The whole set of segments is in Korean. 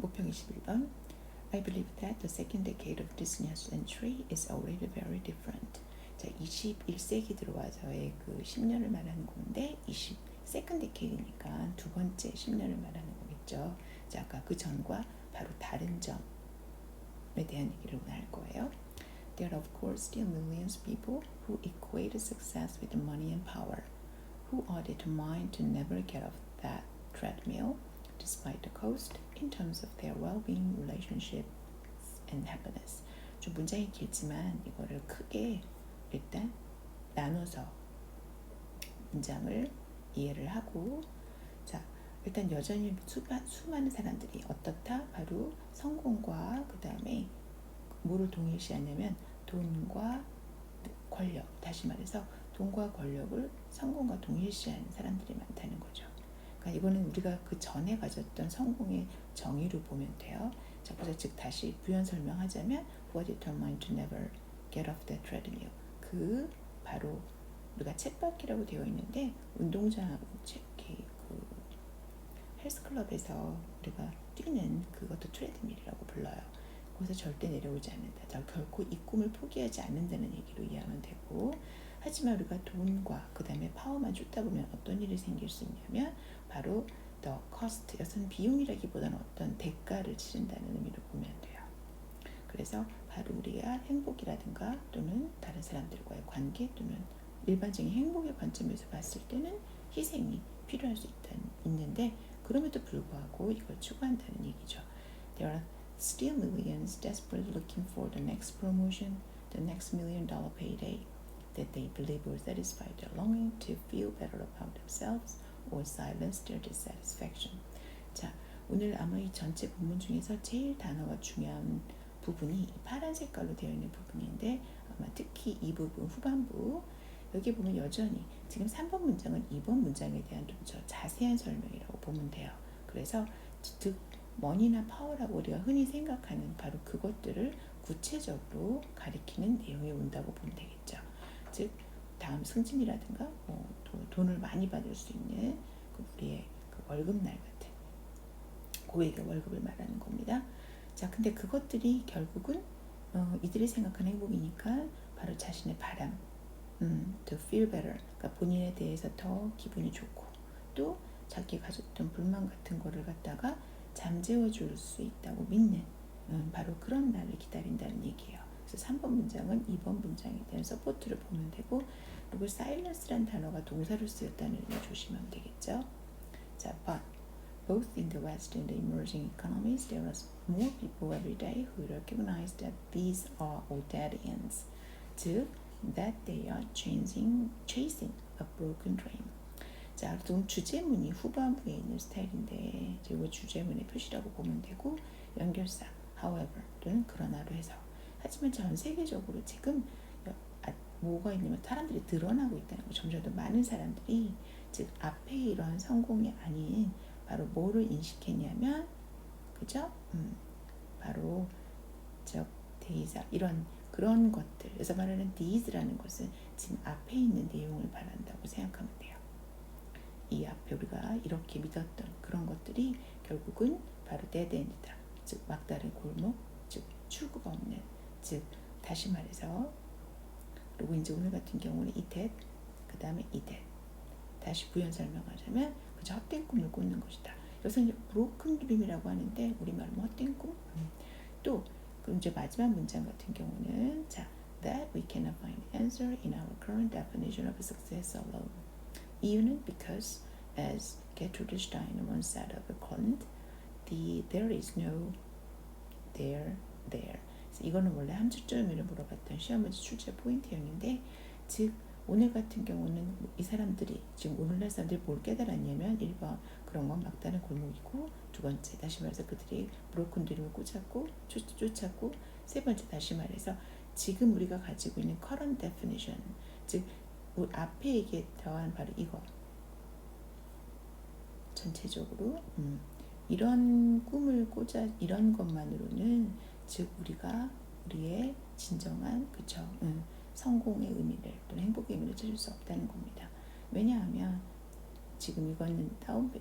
5평 21번. I believe that the second decade of this new century is already very different. 자, 21세기 들어와서의 그 10년을 말하는 건데 second decade니까 두 번째 10년을 말하는 거겠죠. 자, 아까 그 전과 바로 다른 점에 대한 얘기를 오늘 할 거예요. There are of course still millions of people who equate success with money and power, who are determined to never get off that treadmill despite the cost in terms of their well-being, relationships, and happiness. 좀 문장이 길지만 이거를 크게 일단 나눠서 문장을 이해를 하고, 자, 일단 여전히 수많은 사람들이 어떻다? 바로 성공과 그 다음에 뭐를 동일시하냐면 돈과 권력, 다시 말해서 돈과 권력을 성공과 동일시하는 사람들이 많다는 거죠. 그러니까 이거는 우리가 그 전에 가졌던 성공의 정의로 보면 돼요. 자, 그래서 즉 다시 부연 설명하자면 who are determined to never get off the treadmill. 그 바로 우리가 쳇바퀴라고 되어 있는데 운동장 그 헬스클럽에서 우리가 뛰는 그것도 트레드밀이라고 불러요. 거기서 절대 내려오지 않는다. 자, 결코 이 꿈을 포기하지 않는다는 얘기로 이해하면 되고, 하지만 우리가 돈과 그 다음에 파워만 쫓다 보면 어떤 일이 생길 수 있냐면 바로 the cost, 여기서는 비용이라기보다는 어떤 대가를 치른다는 의미로 보면 돼요. 그래서 바로 우리가 행복이라든가 또는 다른 사람들과의 관계 또는 일반적인 행복의 관점에서 봤을 때는 희생이 필요할 수 있는데 그럼에도 불구하고 이걸 추구한다는 얘기죠. There are still millions desperately looking for the next promotion, the next $1 million payday that they believe will satisfy their longing to feel better about themselves or silence their dissatisfaction. 자, 오늘 아마 이 전체 본문 중에서 제일 단어가 중요한 부분이 파란 색깔로 되어 있는 부분인데 아마 특히 이 부분 후반부 여기 보면 여전히 지금 3번 문장은 2번 문장에 대한 좀 자세한 설명이라고 보면 돼요. 그래서 즉 머니나 파워라고 우리가 흔히 생각하는 바로 그것들을 구체적으로 가리키는 내용이 온다고 보면 되겠죠. 즉 다음 승진이라든가 돈을 많이 받을 수 있는 우리의 그 월급날 같은 고액의 월급을 말하는 겁니다. 자, 근데 그것들이 결국은 이들이 생각하는 행복이니까 바로 자신의 바람, to feel better, 그러니까 본인에 대해서 더 기분이 좋고 또 자기 가졌던 불만 같은 거를 갖다가 잠재워 줄 수 있다고 믿는 바로 그런 날을 기다린다는 얘기예요. 그래서 3번 문장은 2번 문장에 대한 서포트를 보면 되고, 그리고 silence란 단어가 동사로 쓰였다는 걸 조심하면 되겠죠. 자, but both in the West and the emerging economies, there are more people every day who recognize that these are all dead ends, 즉 that they are chasing a broken dream. 자, 좀 주제문이 후반부에 있는 스타일인데 이거 주제문의 표시라고 보면 되고, 연결사 however 또는 그러나로 해서, 하지만 전 세계적으로 지금 뭐가 있냐면 사람들이 늘어나고 있다는 거. 점점 더 많은 사람들이 즉 앞에 이러한 성공이 아닌 바로 뭐를 인식했냐면 그죠? 바로 데이사 이런 그런 것들. 그래서 말하는 these라는 것은 지금 앞에 있는 내용을 말한다고 생각하면 돼요. 이 앞에 우리가 이렇게 믿었던 그런 것들이 결국은 바로 데드엔드다. 즉 막다른 골목, 즉 출구가 없는, 즉 다시 말해서 그리고 이제 오늘 같은 경우는 이댓, 그 다음에 이댓. 다시 부연 설명하자면 그저 헛된 꿈을 꾸는 것이다. 여기서 이제 브로큰 드림이라고 하는데 우리말로 헛된 꿈. 또 그럼 이제 마지막 문장 같은 경우는 자, that we cannot find answer in our current definition of success alone. 이유는 because as Gertrude Stein once said of Kant, there is no there. 이거는 원래 함수적 의미를 물어봤던 시험문제 출제 포인트였는데, 즉 오늘 같은 경우는 이 사람들이 지금 오늘날 사람들이 뭘 깨달았냐면 1번 그런 건 막다른 골목이고, 두 번째 다시 말해서 그들이 브로큰 드림을 쫓았고, 세 번째 다시 말해서 지금 우리가 가지고 있는 current definition, 즉 앞에 얘기했던 바로 이거 전체적으로 이런 꿈을 꽂아 이런 것만으로는 즉 우리의 진정한 성공의 의미를 또는 행복의 의미를 찾을 수 없다는 겁니다. 왜냐하면 지금 이거는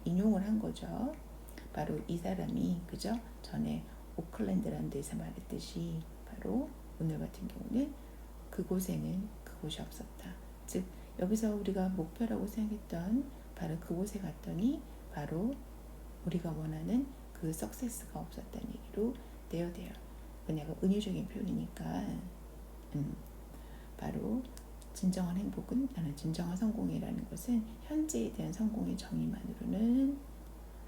인용을 한 거죠. 바로 이 사람이 그죠? 전에 오클랜드라는 데서 말했듯이 바로 오늘 같은 경우는 그곳에는 그곳이 없었다. 즉 여기서 우리가 목표라고 생각했던 바로 그곳에 갔더니 바로 우리가 원하는 그 석세스가 없었다는 얘기로 되어요. 그냥 은유적인 표현이니까 바로 진정한 행복은 진정한 성공이라는 것은 현재에 대한 성공의 정의만으로는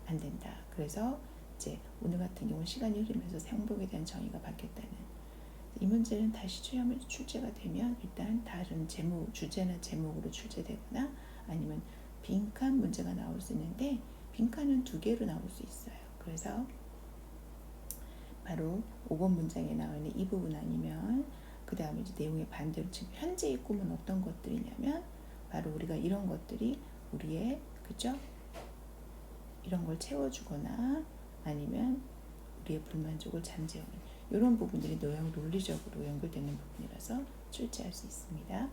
안 된다. 그래서 이제 오늘 같은 경우 시간이 흐르면서 행복에 대한 정의가 바뀌었다는 이 문제는 다시 출제가 되면 일단 다른 주제나 제목으로 출제되거나 아니면 빈칸 문제가 나올 수 있는데 빈칸은 2개로 나올 수 있어요. 그래서 바로 5번 문장에 나와 있는 이 부분 아니면 그 다음에 이제 내용의 반대로 지금 현재의 꿈은 어떤 것들이냐면 바로 우리가 이런 것들이 우리의 그죠? 이런 걸 채워주거나 아니면 우리의 불만족을 잠재우는 이런 부분들이 논리적으로 연결되는 부분이라서 출제할 수 있습니다.